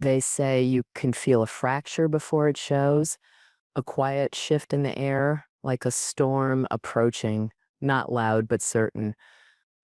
They say you can feel a fracture before it shows, a quiet shift in the air, like a storm approaching, not loud but certain.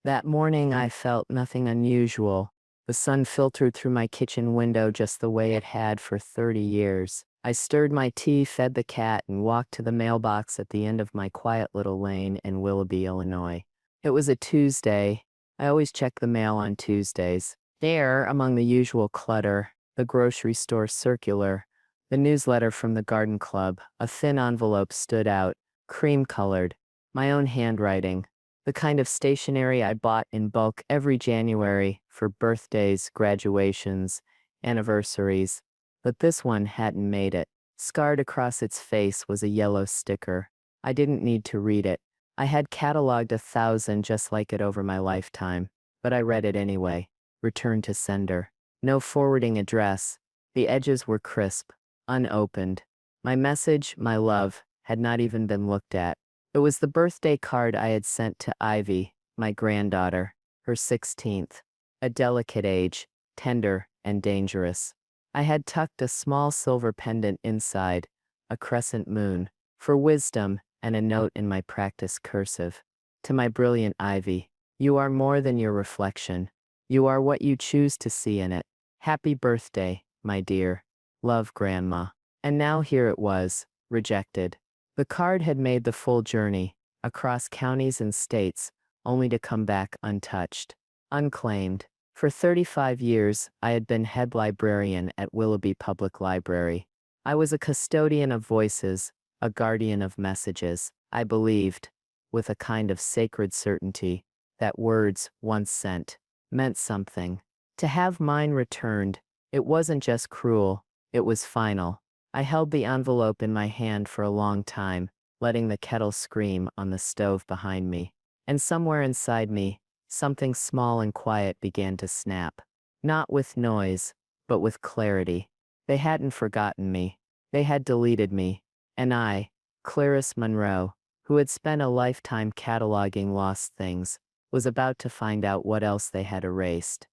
That morning I felt nothing unusual. The sun filtered through my kitchen window just the way it had for 30 years. I stirred my tea, fed the cat, and walked to the mailbox at the end of my quiet little lane in Willoughby, Illinois. It was a Tuesday. I always check the mail on Tuesdays. There, among the usual clutter, the grocery store circular, the newsletter from the garden club, a thin envelope stood out, cream-colored, my own handwriting, the kind of stationery I bought in bulk every January for birthdays, graduations, anniversaries. But this one hadn't made it. Scarred across its face was a yellow sticker. I didn't need to read it. I had cataloged 1,000 just like it over my lifetime. But I read it anyway. Return to sender. No forwarding address. The edges were crisp, unopened. My message, my love, had not even been looked at. It was the birthday card I had sent to Ivy, my granddaughter, her 16th. A delicate age, tender and dangerous. I had tucked a small silver pendant inside, a crescent moon, for wisdom, and a note in my practice cursive. To my brilliant Ivy, you are more than your reflection. You are what you choose to see in it. Happy birthday, my dear. Love, Grandma. And now here it was, rejected. The card had made the full journey, across counties and states, only to come back untouched, unclaimed. For 35 years, I had been head librarian at Willoughby Public Library. I was a custodian of voices, a guardian of messages. I believed, with a kind of sacred certainty, that words, once sent, meant something. To have mine returned, it wasn't just cruel, it was final. I held the envelope in my hand for a long time, letting the kettle scream on the stove behind me. And somewhere inside me, something small and quiet began to snap. Not with noise, but with clarity. They hadn't forgotten me. They had deleted me. And I, Clarice Monroe, who had spent a lifetime cataloging lost things, was about to find out what else they had erased.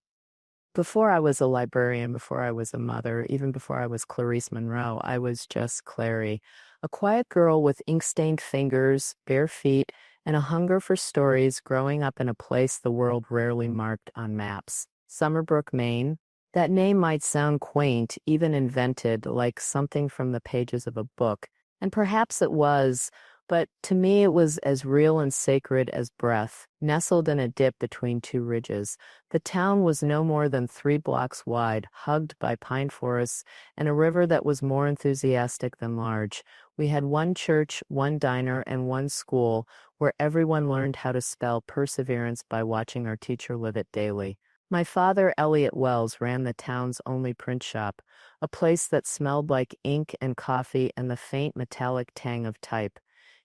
Before I was a librarian, before I was a mother, even before I was Clarice Monroe, I was just Clary, a quiet girl with ink-stained fingers, bare feet, and a hunger for stories growing up in a place the world rarely marked on maps. Summerbrook, Maine. That name might sound quaint, even invented, like something from the pages of a book, and perhaps it was, but to me it was as real and sacred as breath, nestled in a dip between two ridges. The town was no more than 3 blocks wide, hugged by pine forests, and a river that was more enthusiastic than large. We had one church, one diner, and one school where everyone learned how to spell perseverance by watching our teacher live it daily. My father, Elliot Wells, ran the town's only print shop, a place that smelled like ink and coffee and the faint metallic tang of type.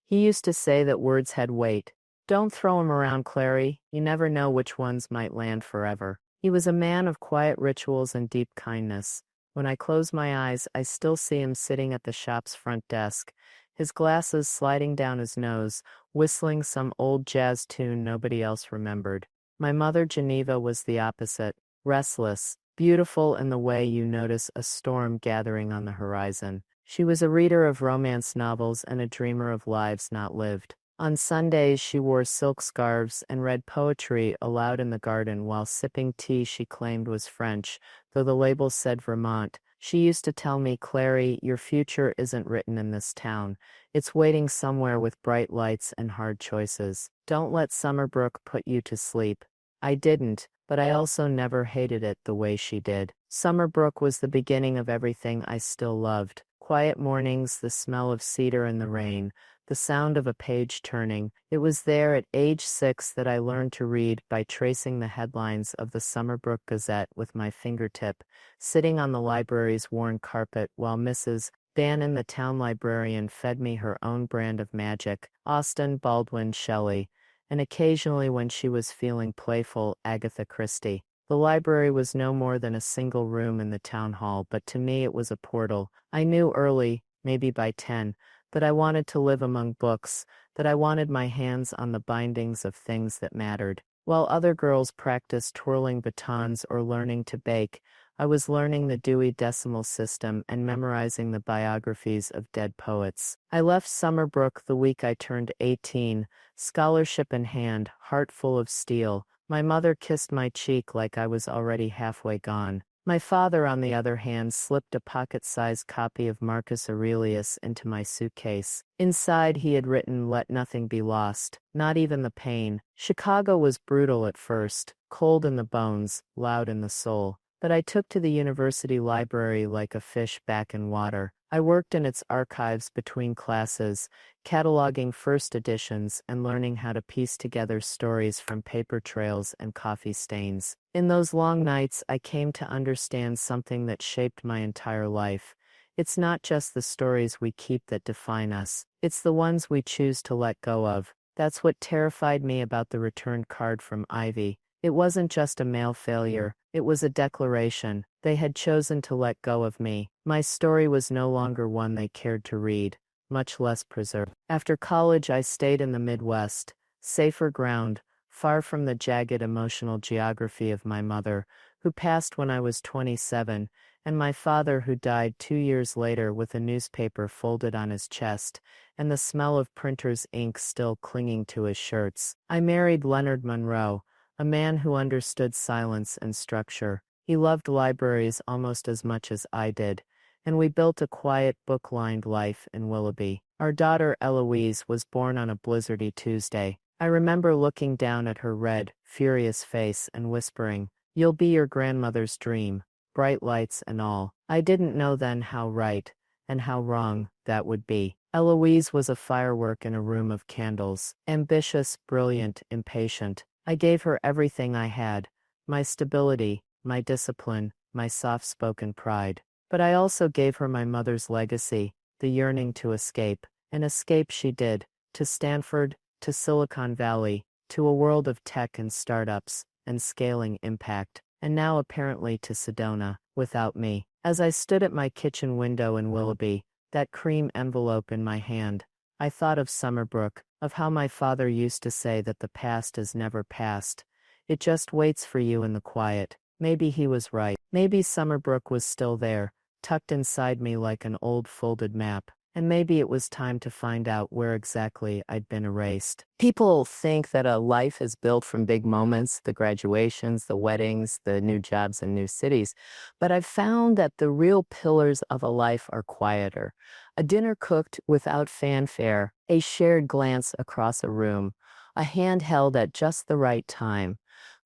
He used to say that words had weight. Don't throw 'em around, Clary. You never know which ones might land forever. He was a man of quiet rituals and deep kindness. When I close my eyes, I still see him sitting at the shop's front desk, his glasses sliding down his nose, whistling some old jazz tune nobody else remembered. My mother, Geneva, was the opposite, restless, beautiful in the way you notice a storm gathering on the horizon. She was a reader of romance novels and a dreamer of lives not lived. On Sundays, she wore silk scarves and read poetry aloud in the garden while sipping tea she claimed was French, though the label said Vermont. She used to tell me, Clary, your future isn't written in this town. It's waiting somewhere with bright lights and hard choices. Don't let Summerbrook put you to sleep. I didn't, but I also never hated it the way she did. Summerbrook was the beginning of everything I still loved. Quiet mornings, the smell of cedar in the rain, the sound of a page turning. It was there at age 6 that I learned to read by tracing the headlines of the Summerbrook Gazette with my fingertip, sitting on the library's worn carpet while Mrs. Bannon, the town librarian, fed me her own brand of magic, Austen, Baldwin, Shelley, and occasionally, when she was feeling playful, Agatha Christie. The library was no more than a single room in the town hall, but to me it was a portal. I knew early, maybe by 10, that I wanted to live among books, that I wanted my hands on the bindings of things that mattered. While other girls practiced twirling batons or learning to bake, I was learning the Dewey Decimal System and memorizing the biographies of dead poets. I left Summerbrook the week I turned 18, scholarship in hand, heart full of steel. My mother kissed my cheek like I was already halfway gone. My father, on the other hand, slipped a pocket-sized copy of Marcus Aurelius into my suitcase. Inside, he had written, "Let nothing be lost, not even the pain." Chicago was brutal at first, cold in the bones, loud in the soul. But I took to the university library like a fish back in water. I worked in its archives between classes, cataloging first editions and learning how to piece together stories from paper trails and coffee stains. In those long nights, I came to understand something that shaped my entire life. It's not just the stories we keep that define us, it's the ones we choose to let go of. That's what terrified me about the return card from Ivy. It wasn't just a mail failure, it was a declaration. They had chosen to let go of me. My story was no longer one they cared to read, much less preserve. After college, I stayed in the Midwest, safer ground, far from the jagged emotional geography of my mother, who passed when I was 27, and my father, who died 2 years later with a newspaper folded on his chest, and the smell of printer's ink still clinging to his shirts. I married Leonard Monroe, a man who understood silence and structure. He loved libraries almost as much as I did, and we built a quiet, book-lined life in Willoughby. Our daughter Eloise was born on a blizzardy Tuesday. I remember looking down at her red, furious face and whispering, "You'll be your grandmother's dream, bright lights and all." I didn't know then how right, and how wrong, that would be. Eloise was a firework in a room of candles, ambitious, brilliant, impatient. I gave her everything I had, my stability, my discipline, my soft-spoken pride. But I also gave her my mother's legacy, the yearning to escape. And escape she did, to Stanford, to Silicon Valley, to a world of tech and startups, and scaling impact, and now apparently to Sedona, without me. As I stood at my kitchen window in Willoughby, that cream envelope in my hand, I thought of Summerbrook, of how my father used to say that the past is never past. It just waits for you in the quiet. Maybe he was right. Maybe Summerbrook was still there, tucked inside me like an old folded map. And maybe it was time to find out where exactly I'd been erased. People think that a life is built from big moments, the graduations, the weddings, the new jobs and new cities. But I've found that the real pillars of a life are quieter. A dinner cooked without fanfare, a shared glance across a room, a hand held at just the right time,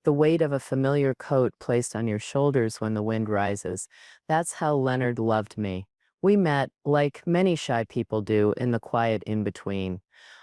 the weight of a familiar coat placed on your shoulders when the wind rises. That's how Leonard loved me. We met, like many shy people do, in the quiet in-between.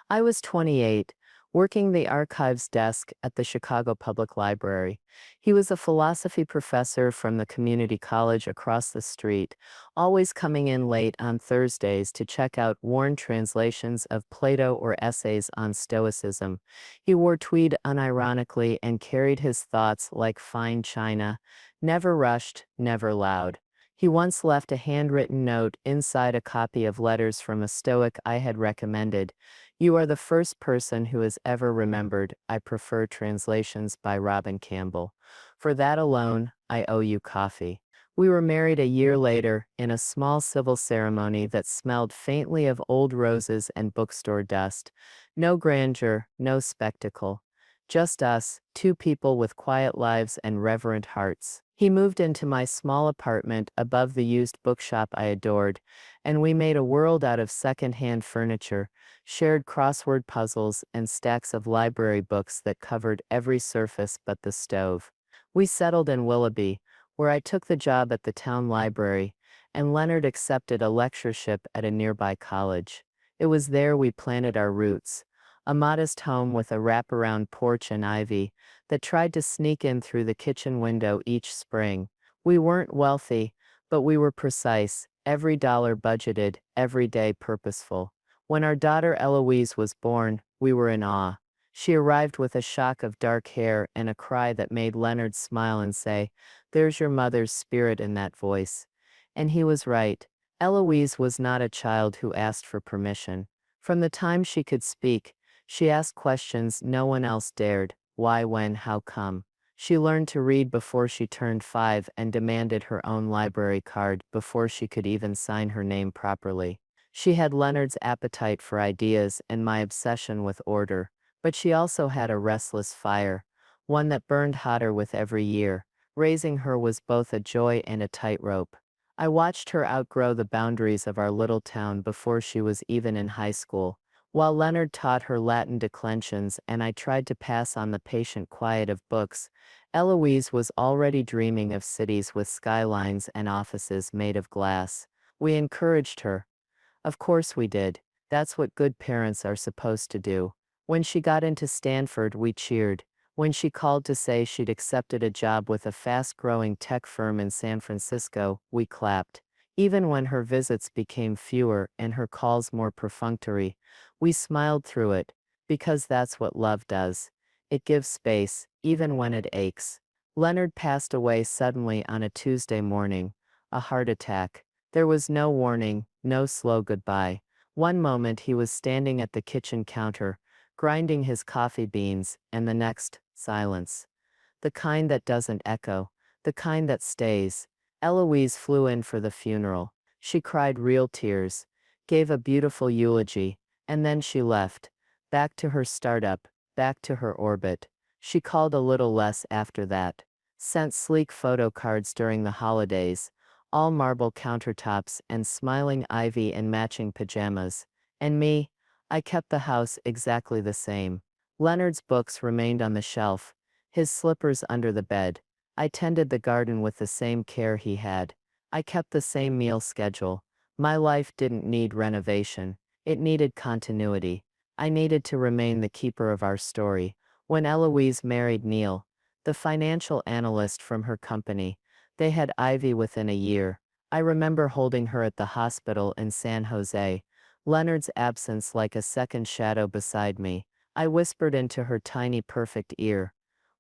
I was 28, working the archives desk at the Chicago Public Library. He was a philosophy professor from the community college across the street, always coming in late on Thursdays to check out worn translations of Plato or essays on Stoicism. He wore tweed unironically and carried his thoughts like fine china, never rushed, never loud. He once left a handwritten note inside a copy of Letters from a Stoic I had recommended. "You are the first person who has ever remembered I prefer translations by Robin Campbell. For that alone, I owe you coffee." We were married a year later in a small civil ceremony that smelled faintly of old roses and bookstore dust. No grandeur, no spectacle. Just us, two people with quiet lives and reverent hearts. He moved into my small apartment above the used bookshop I adored, and we made a world out of second-hand furniture, shared crossword puzzles, and stacks of library books that covered every surface but the stove. We settled in Willoughby, where I took the job at the town library, and Leonard accepted a lectureship at a nearby college. It was there we planted our roots, a modest home with a wraparound porch and ivy that tried to sneak in through the kitchen window each spring. We weren't wealthy, but we were precise, every dollar budgeted, every day purposeful. When our daughter Eloise was born, we were in awe. She arrived with a shock of dark hair and a cry that made Leonard smile and say, "There's your mother's spirit in that voice." And he was right. Eloise was not a child who asked for permission. From the time she could speak, she asked questions no one else dared. Why, when, how come? She learned to read before she turned 5 and demanded her own library card before she could even sign her name properly. She had Leonard's appetite for ideas and my obsession with order, but she also had a restless fire, one that burned hotter with every year. Raising her was both a joy and a tightrope. I watched her outgrow the boundaries of our little town before she was even in high school. While Leonard taught her Latin declensions and I tried to pass on the patient quiet of books, Eloise was already dreaming of cities with skylines and offices made of glass. We encouraged her. Of course we did. That's what good parents are supposed to do. When she got into Stanford, we cheered. When she called to say she'd accepted a job with a fast-growing tech firm in San Francisco, we clapped. Even when her visits became fewer and her calls more perfunctory, we smiled through it, because that's what love does. It gives space, even when it aches. Leonard passed away suddenly on a Tuesday morning, a heart attack. There was no warning, no slow goodbye. One moment he was standing at the kitchen counter, grinding his coffee beans, and the next, silence. The kind that doesn't echo, the kind that stays. Eloise flew in for the funeral. She cried real tears, gave a beautiful eulogy, and then she left. Back to her startup, back to her orbit. She called a little less after that. Sent sleek photo cards during the holidays, all marble countertops and smiling ivy and matching pajamas. And me, I kept the house exactly the same. Leonard's books remained on the shelf, his slippers under the bed. I tended the garden with the same care he had. I kept the same meal schedule. My life didn't need renovation. It needed continuity. I needed to remain the keeper of our story. When Eloise married Neil, the financial analyst from her company, they had Ivy within a year. I remember holding her at the hospital in San Jose, Leonard's absence like a second shadow beside me. I whispered into her tiny perfect ear,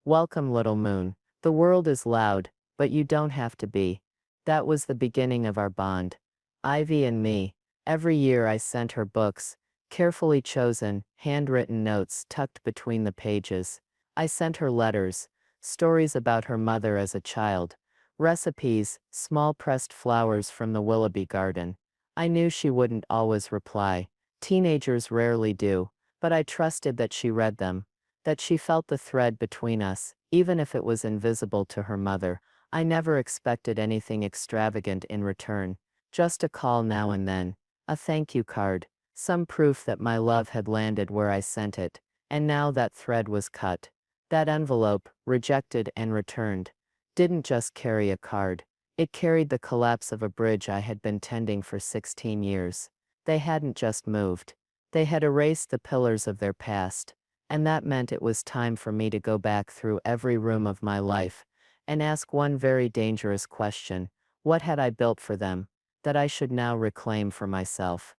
"Welcome, little moon. The world is loud, but you don't have to be." That was the beginning of our bond. Ivy and me. Every year I sent her books, carefully chosen, handwritten notes tucked between the pages. I sent her letters, stories about her mother as a child, recipes, small pressed flowers from the Willoughby garden. I knew she wouldn't always reply. Teenagers rarely do, but I trusted that she read them, that she felt the thread between us, even if it was invisible to her mother. I never expected anything extravagant in return, just a call now and then, a thank you card, some proof that my love had landed where I sent it. And now that thread was cut. That envelope, rejected and returned, didn't just carry a card. It carried the collapse of a bridge I had been tending for 16 years. They hadn't just moved. They had erased the pillars of their past. And that meant it was time for me to go back through every room of my life and ask one very dangerous question. What had I built for them that I should now reclaim for myself?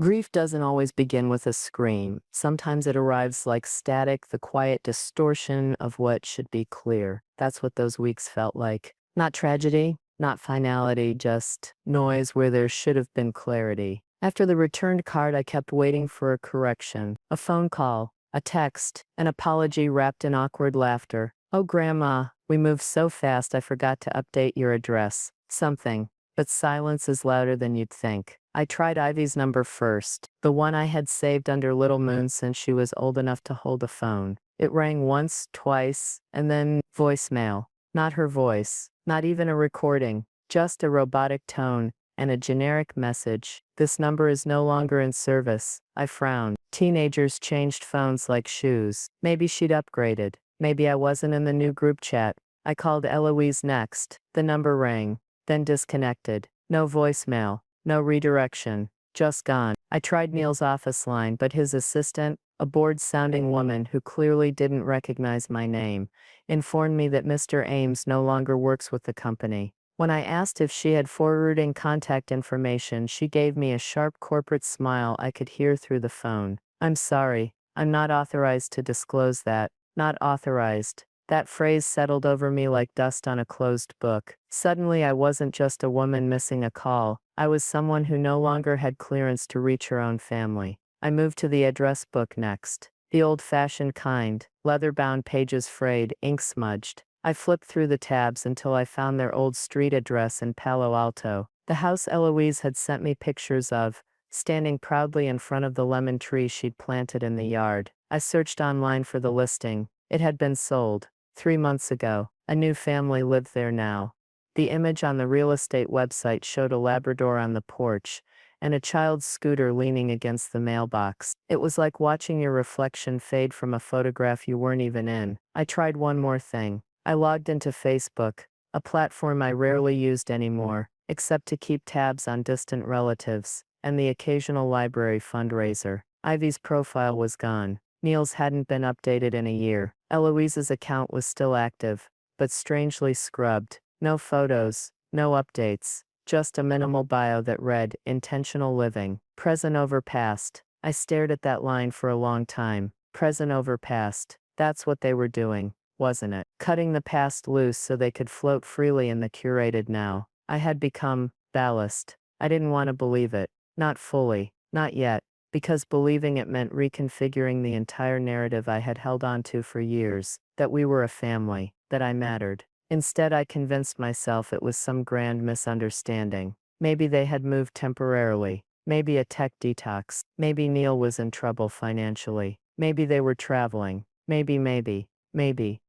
Grief doesn't always begin with a scream. Sometimes it arrives like static, the quiet distortion of what should be clear. That's what those weeks felt like. Not tragedy, not finality, just noise where there should have been clarity. After the returned card, I kept waiting for a correction, a phone call, a text, an apology wrapped in awkward laughter. "Oh, Grandma, we moved so fast I forgot to update your address." Something. But silence is louder than you'd think. I tried Ivy's number first, the one I had saved under Little Moon since she was old enough to hold a phone. It rang once, twice, and then voicemail. Not her voice, not even a recording, just a robotic tone and a generic message. "This number is no longer in service." I frowned. Teenagers changed phones like shoes. Maybe she'd upgraded. Maybe I wasn't in the new group chat. I called Eloise next. The number rang, then disconnected. No voicemail, no redirection, just gone. I tried Neil's office line, but his assistant, a bored-sounding woman who clearly didn't recognize my name, informed me that Mr. Ames no longer works with the company. When I asked if she had forwarding contact information, she gave me a sharp corporate smile I could hear through the phone. "I'm sorry, I'm not authorized to disclose that." Not authorized. That phrase settled over me like dust on a closed book. Suddenly I wasn't just a woman missing a call. I was someone who no longer had clearance to reach her own family. I moved to the address book next. The old-fashioned kind, leather-bound pages frayed, ink smudged. I flipped through the tabs until I found their old street address in Palo Alto, the house Eloise had sent me pictures of, standing proudly in front of the lemon tree she'd planted in the yard. I searched online for the listing. It had been sold 3 months ago. A new family lived there now. The image on the real estate website showed a Labrador on the porch and a child's scooter leaning against the mailbox. It was like watching your reflection fade from a photograph you weren't even in. I tried one more thing. I logged into Facebook, a platform I rarely used anymore, except to keep tabs on distant relatives and the occasional library fundraiser. Ivy's profile was gone. Neil's hadn't been updated in a year. Eloise's account was still active, but strangely scrubbed. No photos, no updates, just a minimal bio that read, intentional living, present over past. I stared at that line for a long time. Present over past. That's what they were doing, wasn't it? Cutting the past loose so they could float freely in the curated now. I had become ballast. I didn't want to believe it. Not fully. Not yet. Because believing it meant reconfiguring the entire narrative I had held on to for years, that we were a family, that I mattered. Instead, I convinced myself it was some grand misunderstanding. Maybe they had moved temporarily. Maybe a tech detox. Maybe Neil was in trouble financially. Maybe they were traveling. Maybe.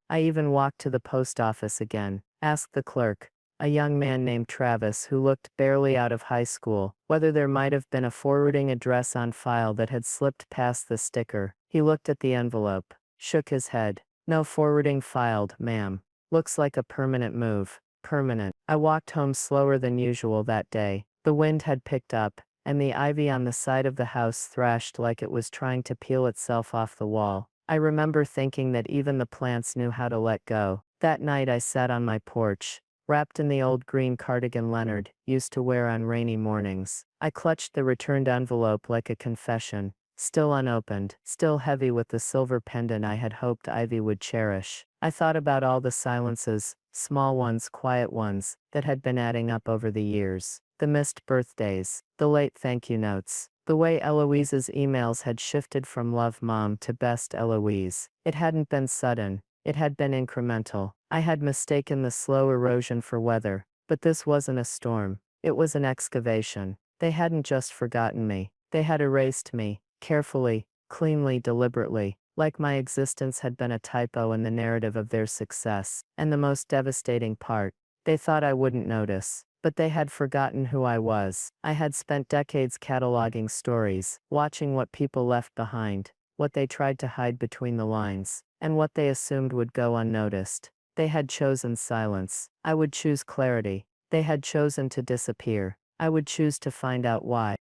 I even walked to the post office again, asked the clerk, a young man named Travis who looked barely out of high school, whether there might have been a forwarding address on file that had slipped past the sticker. He looked at the envelope, shook his head. No forwarding filed, ma'am. Looks like a permanent move. Permanent. I walked home slower than usual that day. The wind had picked up, and the ivy on the side of the house thrashed like it was trying to peel itself off the wall. I remember thinking that even the plants knew how to let go. That night I sat on my porch, wrapped in the old green cardigan Leonard used to wear on rainy mornings. I clutched the returned envelope like a confession, still unopened, still heavy with the silver pendant I had hoped Ivy would cherish. I thought about all the silences, small ones, quiet ones, that had been adding up over the years. The missed birthdays, the late thank you notes, the way Eloise's emails had shifted from Love Mom to Best Eloise. It hadn't been sudden. It had been incremental. I had mistaken the slow erosion for weather, but this wasn't a storm. It was an excavation. They hadn't just forgotten me. They had erased me, carefully, cleanly, deliberately, like my existence had been a typo in the narrative of their success. And the most devastating part, they thought I wouldn't notice. But they had forgotten who I was. I had spent decades cataloging stories, watching what people left behind, what they tried to hide between the lines, and what they assumed would go unnoticed. They had chosen silence. I would choose clarity. They had chosen to disappear. I would choose to find out why.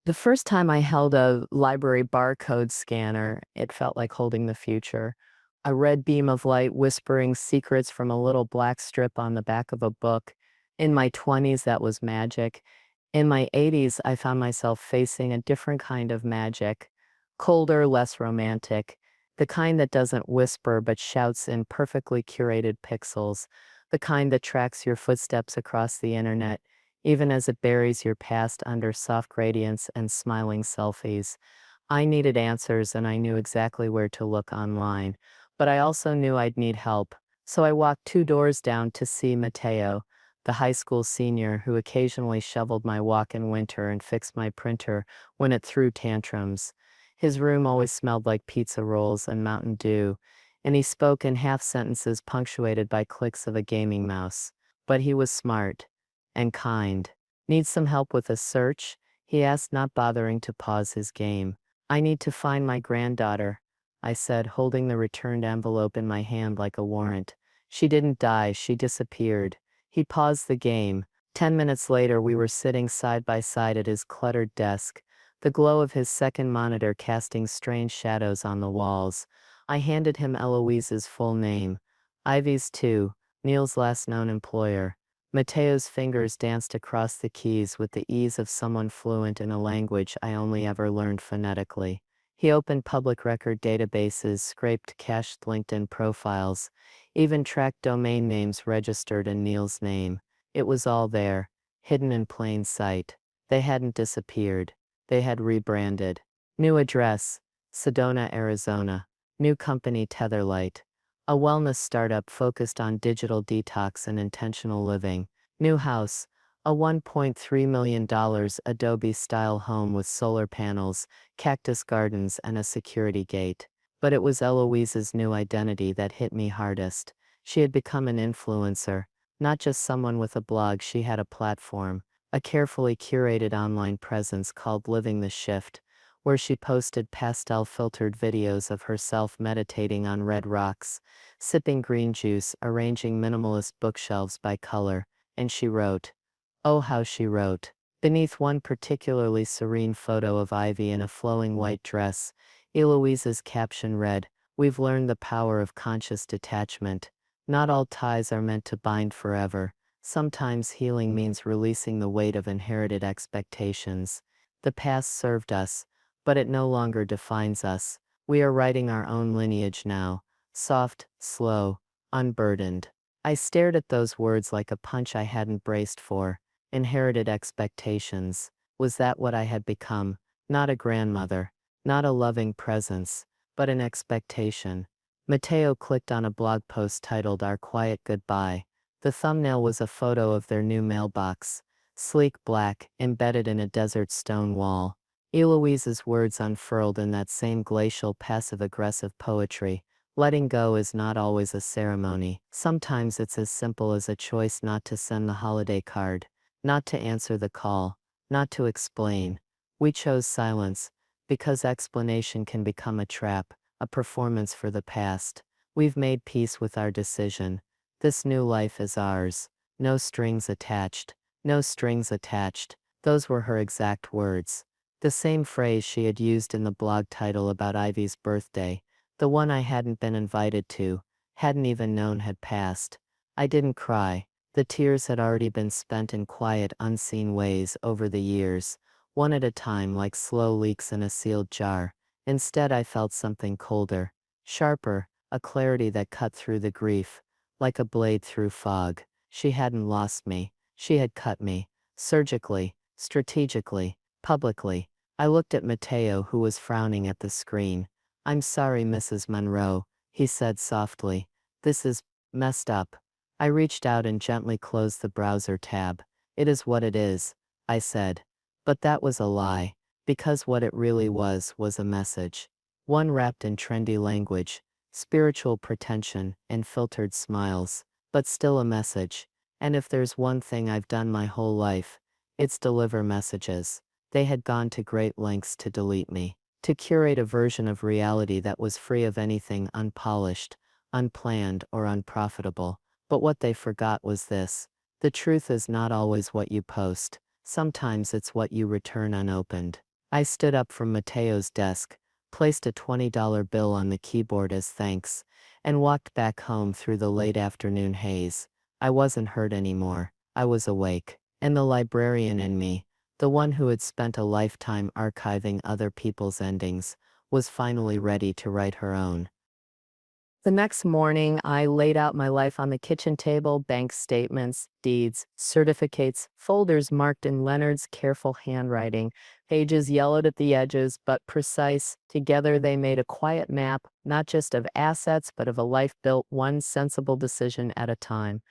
The first time I held a library barcode scanner, it felt like holding the future. A red beam of light whispering secrets from a little black strip on the back of a book. In my 20s, that was magic. In my 80s, I found myself facing a different kind of magic. Colder, less romantic. The kind that doesn't whisper but shouts in perfectly curated pixels. The kind that tracks your footsteps across the internet, even as it buries your past under soft gradients and smiling selfies. I needed answers and I knew exactly where to look online, but I also knew I'd need help. So I walked 2 doors down to see Mateo, the high school senior who occasionally shoveled my walk in winter and fixed my printer when it threw tantrums. His room always smelled like pizza rolls and Mountain Dew, and he spoke in half sentences punctuated by clicks of a gaming mouse. But he was smart and kind. Need some help with a search? He asked, not bothering to pause his game. I need to find my granddaughter, I said, holding the returned envelope in my hand like a warrant. She didn't die, she disappeared. He paused the game. 10 minutes later, we were sitting side by side at his cluttered desk, the glow of his second monitor casting strange shadows on the walls. I handed him Eloise's full name. Ivy's too, Neil's last known employer. Mateo's fingers danced across the keys with the ease of someone fluent in a language I only ever learned phonetically. He opened public record databases, scraped cached LinkedIn profiles, even tracked domain names registered in Neil's name. It was all there, hidden in plain sight. They hadn't disappeared. They had rebranded. New address, Sedona, Arizona. New company Tetherlight. A wellness startup focused on digital detox and intentional living. New house. A $1.3 million Adobe-style home with solar panels, cactus gardens, and a security gate. But it was Eloise's new identity that hit me hardest. She had become an influencer, not just someone with a blog. She had a platform, a carefully curated online presence called Living the Shift, where she posted pastel-filtered videos of herself meditating on red rocks, sipping green juice, arranging minimalist bookshelves by color, and she wrote. Oh, how she wrote. Beneath one particularly serene photo of Ivy in a flowing white dress, Eloise's caption read, "We've learned the power of conscious detachment. Not all ties are meant to bind forever. Sometimes healing means releasing the weight of inherited expectations. The past served us, but it no longer defines us. We are writing our own lineage now. Soft, slow, unburdened." I stared at those words like a punch I hadn't braced for. Inherited expectations. Was that what I had become? Not a grandmother, not a loving presence, but an expectation. Mateo clicked on a blog post titled Our Quiet Goodbye. The thumbnail was a photo of their new mailbox, sleek black, embedded in a desert stone wall. Eloise's words unfurled in that same glacial, passive-aggressive poetry. Letting go is not always a ceremony. Sometimes it's as simple as a choice not to send the holiday card, not to answer the call, not to explain. We chose silence, because explanation can become a trap, a performance for the past. We've made peace with our decision. This new life is ours. No strings attached. No strings attached. Those were her exact words. The same phrase she had used in the blog title about Ivy's birthday, the one I hadn't been invited to, hadn't even known had passed. I didn't cry. The tears had already been spent in quiet, unseen ways over the years, one at a time like slow leaks in a sealed jar. Instead, I felt something colder, sharper, a clarity that cut through the grief, like a blade through fog. She hadn't lost me. She had cut me. Surgically, strategically, publicly. I looked at Mateo, who was frowning at the screen. "I'm sorry, Mrs. Monroe," he said softly. "This is messed up." I reached out and gently closed the browser tab. "It is what it is," I said. But that was a lie, because what it really was a message. One wrapped in trendy language, spiritual pretension, and filtered smiles, but still a message. And if there's one thing I've done my whole life, it's deliver messages. They had gone to great lengths to delete me, to curate a version of reality that was free of anything unpolished, unplanned, or unprofitable. But what they forgot was this: the truth is not always what you post. Sometimes it's what you return unopened. I stood up from Mateo's desk, placed a $20 bill on the keyboard as thanks, and walked back home through the late afternoon haze. I wasn't hurt anymore. I was awake. And the librarian in me, the one who had spent a lifetime archiving other people's endings, was finally ready to write her own. The next morning, I laid out my life on the kitchen table: bank statements, deeds, certificates, folders marked in Leonard's careful handwriting, pages yellowed at the edges but precise. Together they made a quiet map, not just of assets but of a life built one sensible decision at a time.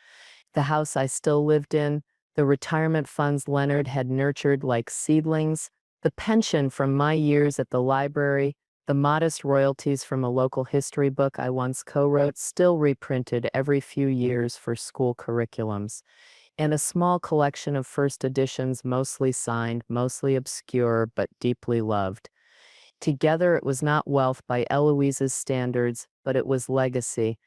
The house I still lived in, the retirement funds Leonard had nurtured like seedlings, the pension from my years at the library, the modest royalties from a local history book I once co-wrote, still reprinted every few years for school curriculums, and a small collection of first editions, mostly signed, mostly obscure, but deeply loved. Together it was not wealth by Eloise's standards, but it was legacy.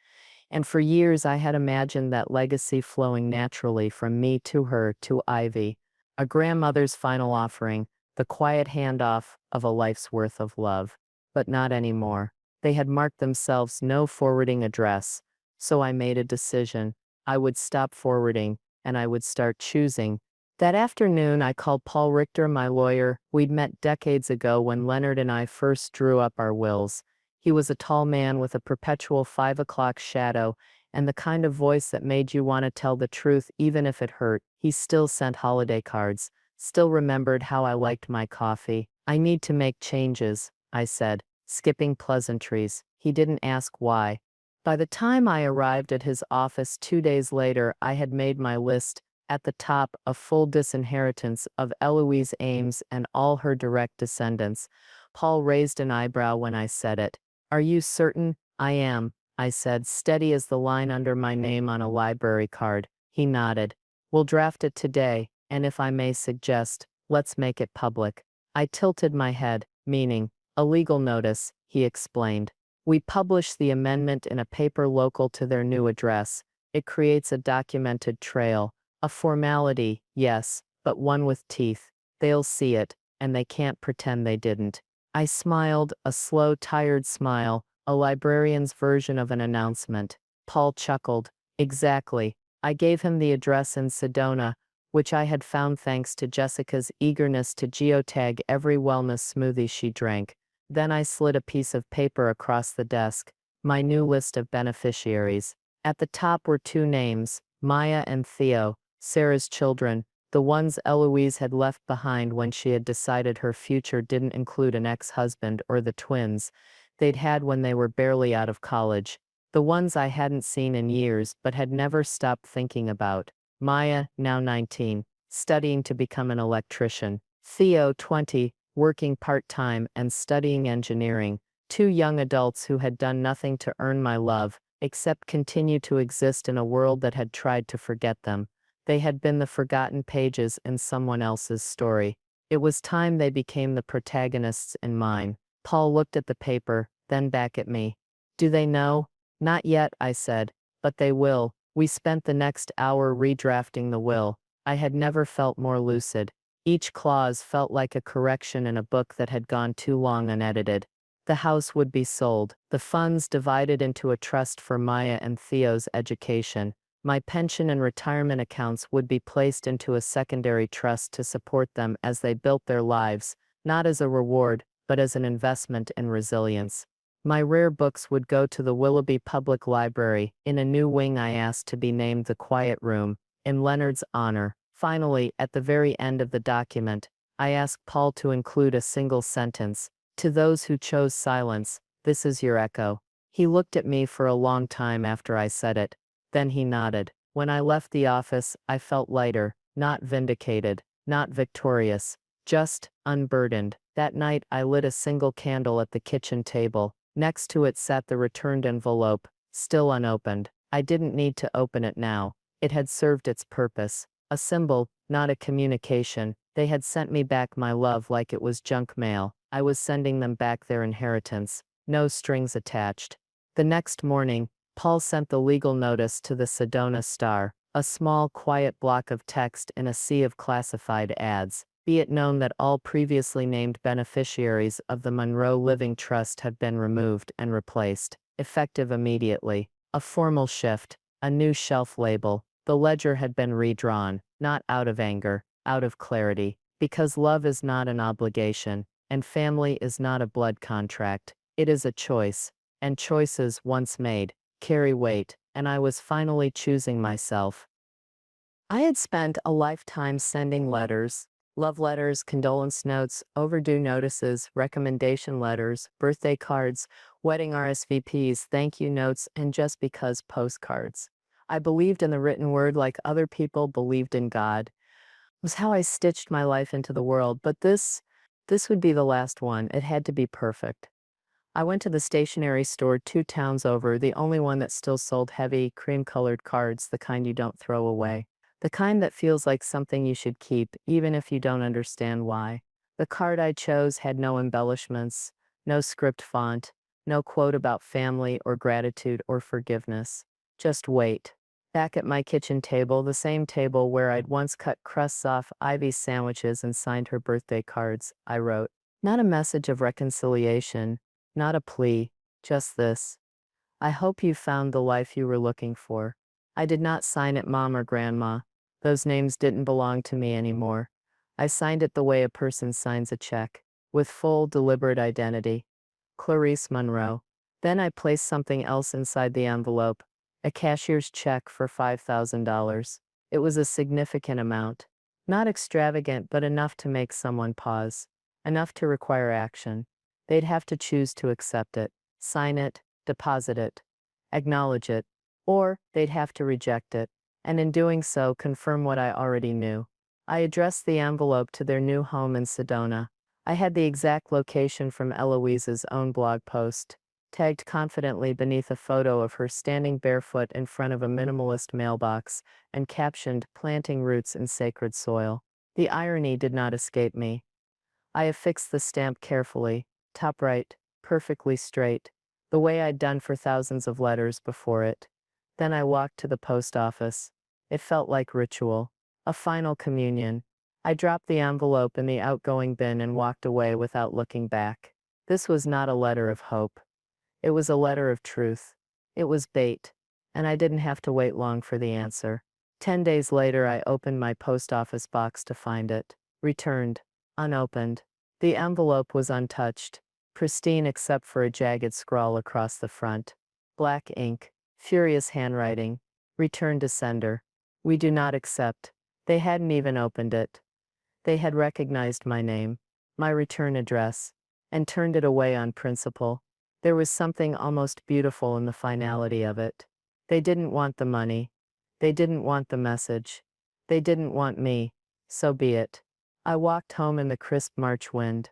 And for years I had imagined that legacy flowing naturally from me to her, to Ivy, a grandmother's final offering, the quiet handoff of a life's worth of love. But not anymore. They had marked themselves no forwarding address. So I made a decision. I would stop forwarding, and I would start choosing. That afternoon I called Paul Richter, my lawyer. We'd met decades ago when Leonard and I first drew up our wills. He was a tall man with a perpetual 5 o'clock shadow, and the kind of voice that made you want to tell the truth even if it hurt. He still sent holiday cards, still remembered how I liked my coffee. "I need to make changes," I said. skipping pleasantries. He didn't ask why. By the time I arrived at his office 2 days later, I had made my list. At the top, a full disinheritance of Eloise Ames and all her direct descendants. Paul raised an eyebrow when I said it. Are you certain? I am, I said, steady as the line under my name on a library card. He nodded. We'll draft it today, and if I may suggest, let's make it public. I tilted my head, meaning, a legal notice, he explained. We publish the amendment in a paper local to their new address. It creates a documented trail. A formality, yes, but one with teeth. They'll see it, and they can't pretend they didn't. I smiled, a slow, tired smile, a librarian's version of an announcement. Paul chuckled. Exactly. I gave him the address in Sedona, which I had found thanks to Jessica's eagerness to geotag every wellness smoothie she drank. Then I slid a piece of paper across the desk, my new list of beneficiaries. At the top were two names, Maya and Theo, Sarah's children, the ones Eloise had left behind when she had decided her future didn't include an ex-husband or the twins they'd had when they were barely out of college, the ones I hadn't seen in years but had never stopped thinking about. Maya, now 19, studying to become an electrician. Theo, 20, working part-time and studying engineering. Two young adults who had done nothing to earn my love, except continue to exist in a world that had tried to forget them. They had been the forgotten pages in someone else's story. It was time they became the protagonists in mine. Paul looked at the paper, then back at me. Do they know? Not yet, I said, but they will. We spent the next hour redrafting the will. I had never felt more lucid. Each clause felt like a correction in a book that had gone too long unedited. The house would be sold, the funds divided into a trust for Maya and Theo's education. My pension and retirement accounts would be placed into a secondary trust to support them as they built their lives, not as a reward, but as an investment in resilience. My rare books would go to the Willoughby Public Library, in a new wing I asked to be named the Quiet Room, in Leonard's honor. Finally, at the very end of the document, I asked Paul to include a single sentence. To those who chose silence, this is your echo. He looked at me for a long time after I said it. Then he nodded. When I left the office, I felt lighter, not vindicated, not victorious, just unburdened. That night, I lit a single candle at the kitchen table. Next to it sat the returned envelope, still unopened. I didn't need to open it now. It had served its purpose. A symbol, not a communication. They had sent me back my love like it was junk mail. I was sending them back their inheritance. No strings attached. The next morning, Paul sent the legal notice to the Sedona Star, a small, quiet block of text in a sea of classified ads. Be it known that all previously named beneficiaries of the Monroe Living Trust have been removed and replaced, effective immediately. A formal shift, a new shelf label. The ledger had been redrawn, not out of anger, out of clarity, because love is not an obligation, and family is not a blood contract. It is a choice, and choices, once made, carry weight, and I was finally choosing myself. I had spent a lifetime sending letters, love letters, condolence notes, overdue notices, recommendation letters, birthday cards, wedding RSVPs, thank you notes, and just because postcards. I believed in the written word like other people believed in God. It was how I stitched my life into the world, but this would be the last one. It had to be perfect. I went to the stationery store 2 towns over, the only one that still sold heavy, cream-colored cards, the kind you don't throw away. The kind that feels like something you should keep, even if you don't understand why. The card I chose had no embellishments, no script font, no quote about family or gratitude or forgiveness. Just wait. Back at my kitchen table, the same table where I'd once cut crusts off Ivy's sandwiches and signed her birthday cards, I wrote, not a message of reconciliation, not a plea, just this. I hope you found the life you were looking for. I did not sign it Mom or Grandma. Those names didn't belong to me anymore. I signed it the way a person signs a check, with full, deliberate identity. Clarice Monroe. Then I placed something else inside the envelope, a cashier's check for $5,000. It was a significant amount. Not extravagant, but enough to make someone pause. Enough to require action. They'd have to choose to accept it, sign it, deposit it, acknowledge it, or they'd have to reject it, and in doing so confirm what I already knew. I addressed the envelope to their new home in Sedona. I had the exact location from Eloise's own blog post, tagged confidently beneath a photo of her standing barefoot in front of a minimalist mailbox, and captioned, "Planting roots in sacred soil." The irony did not escape me. I affixed the stamp carefully, top right, perfectly straight, the way I'd done for thousands of letters before it. Then I walked to the post office. It felt like ritual, a final communion. I dropped the envelope in the outgoing bin and walked away without looking back. This was not a letter of hope. It was a letter of truth. It was bait, and I didn't have to wait long for the answer. 10 days later, I opened my post office box to find it. Returned. Unopened. The envelope was untouched, pristine except for a jagged scrawl across the front. Black ink, furious handwriting. Return to sender. We do not accept. They hadn't even opened it. They had recognized my name, my return address, and turned it away on principle. There was something almost beautiful in the finality of it. They didn't want the money. They didn't want the message. They didn't want me. So be it. I walked home in the crisp March wind,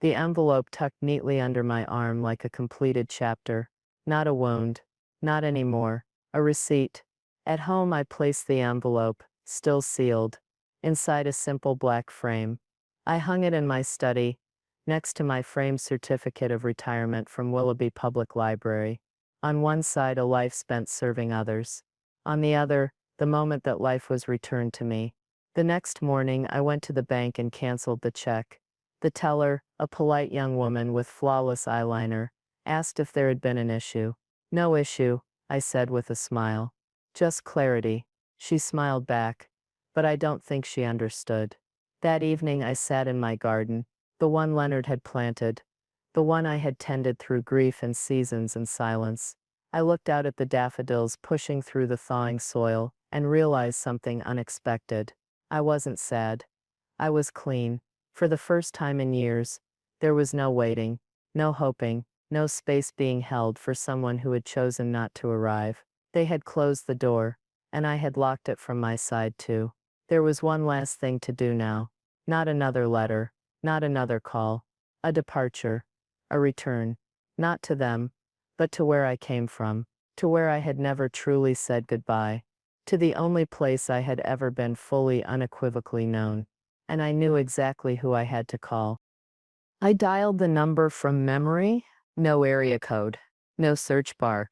the envelope tucked neatly under my arm like a completed chapter. Not a wound. Not anymore. A receipt. At home I placed the envelope, still sealed, inside a simple black frame. I hung it in my study, next to my framed certificate of retirement from Willoughby Public Library. On one side, a life spent serving others. On the other, the moment that life was returned to me. The next morning, I went to the bank and canceled the check. The teller, a polite young woman with flawless eyeliner, asked if there had been an issue. "No issue," I said with a smile. "Just clarity." She smiled back, but I don't think she understood. That evening I sat in my garden, the one Leonard had planted, the one I had tended through grief and seasons and silence. I looked out at the daffodils pushing through the thawing soil and realized something unexpected. I wasn't sad. I was clean. For the first time in years, there was no waiting, no hoping, no space being held for someone who had chosen not to arrive. They had closed the door, and I had locked it from my side too. There was one last thing to do now. Not another letter, not another call. A departure, a return. Not to them, but to where I came from, to where I had never truly said goodbye, to the only place I had ever been fully unequivocally known. And I knew exactly who I had to call. I dialed the number from memory, no area code, no search bar.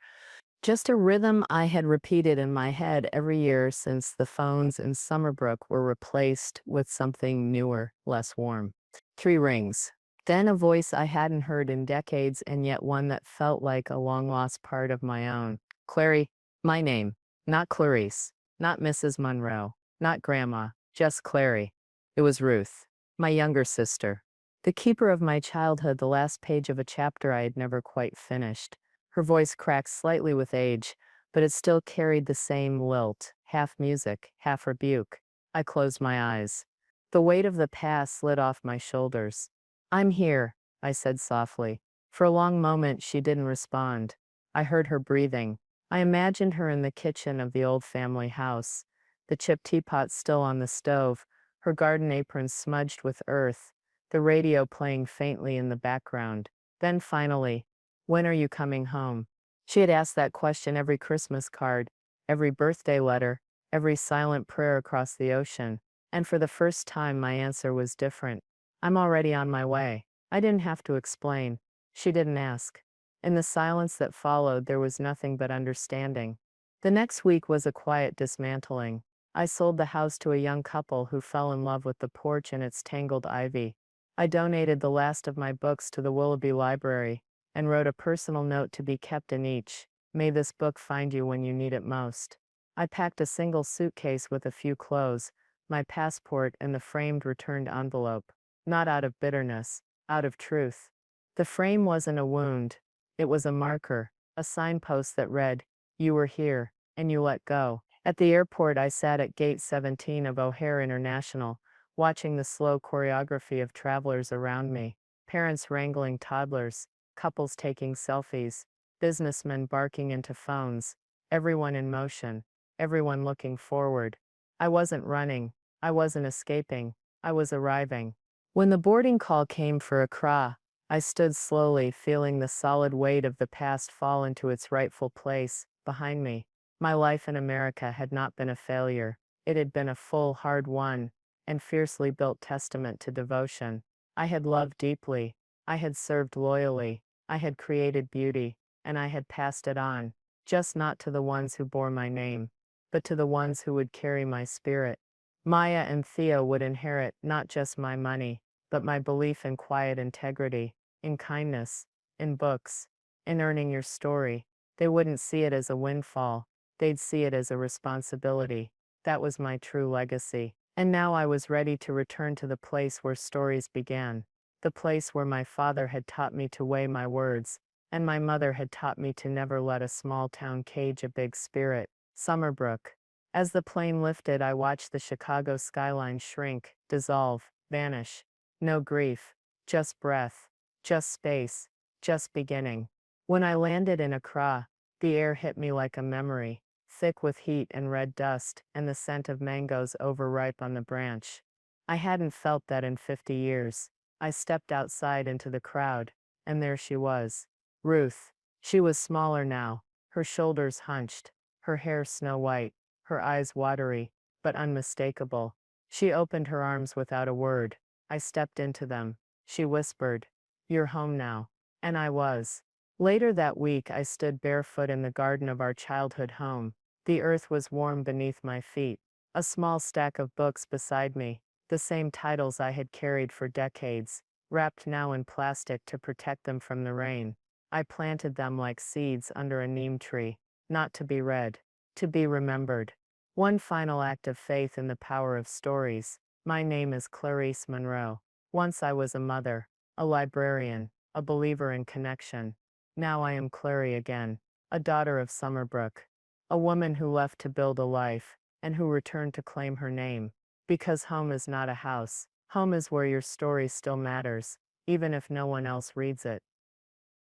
Just a rhythm I had repeated in my head every year since the phones in Summerbrook were replaced with something newer, less warm. 3 rings. Then a voice I hadn't heard in decades and yet one that felt like a long-lost part of my own. "Clary," my name. Not Clarice. Not Mrs. Monroe. Not Grandma. Just Clary. It was Ruth, my younger sister. The keeper of my childhood, the last page of a chapter I had never quite finished. Her voice cracked slightly with age, but it still carried the same lilt, half music, half rebuke. I closed my eyes. The weight of the past slid off my shoulders. "I'm here," I said softly. For a long moment, she didn't respond. I heard her breathing. I imagined her in the kitchen of the old family house, the chipped teapot still on the stove, her garden apron smudged with earth, the radio playing faintly in the background. Then finally, "When are you coming home?" She had asked that question every Christmas card, every birthday letter, every silent prayer across the ocean. And for the first time, my answer was different. "I'm already on my way." I didn't have to explain. She didn't ask. In the silence that followed, there was nothing but understanding. The next week was a quiet dismantling. I sold the house to a young couple who fell in love with the porch and its tangled ivy. I donated the last of my books to the Willoughby Library and wrote a personal note to be kept in each. "May this book find you when you need it most." I packed a single suitcase with a few clothes, my passport and the framed returned envelope. Not out of bitterness, out of truth. The frame wasn't a wound. It was a marker, a signpost that read, "You were here, and you let go." At the airport, I sat at Gate 17 of O'Hare International, watching the slow choreography of travelers around me. Parents wrangling toddlers, couples taking selfies, businessmen barking into phones, everyone in motion, everyone looking forward. I wasn't running, I wasn't escaping, I was arriving. When the boarding call came for Accra, I stood slowly, feeling the solid weight of the past fall into its rightful place, behind me. My life in America had not been a failure. It had been a full, hard one, and fiercely built testament to devotion. I had loved deeply, I had served loyally, I had created beauty, and I had passed it on, just not to the ones who bore my name, but to the ones who would carry my spirit. Maya and Theo would inherit not just my money, but my belief in quiet integrity, in kindness, in books, in earning your story. They wouldn't see it as a windfall, they'd see it as a responsibility. That was my true legacy. And now I was ready to return to the place where stories began, the place where my father had taught me to weigh my words, and my mother had taught me to never let a small town cage a big spirit. Summerbrook. As the plane lifted, I watched the Chicago skyline shrink, dissolve, vanish. No grief, just breath, just space, just beginning. When I landed in Accra, the air hit me like a memory, thick with heat and red dust, and the scent of mangoes overripe on the branch. I hadn't felt that in 50 years. I stepped outside into the crowd, and there she was. Ruth. She was smaller now, her shoulders hunched, her hair snow white, her eyes watery, but unmistakable. She opened her arms without a word. I stepped into them. She whispered, "You're home now." And I was. Later that week, I stood barefoot in the garden of our childhood home. The earth was warm beneath my feet. A small stack of books beside me, the same titles I had carried for decades, wrapped now in plastic to protect them from the rain. I planted them like seeds under a neem tree, not to be read, to be remembered. One final act of faith in the power of stories. My name is Clarice Monroe. Once I was a mother, a librarian, a believer in connection. Now I am Clary again, a daughter of Summerbrook, a woman who left to build a life, and who returned to claim her name. Because home is not a house. Home is where your story still matters, even if no one else reads it.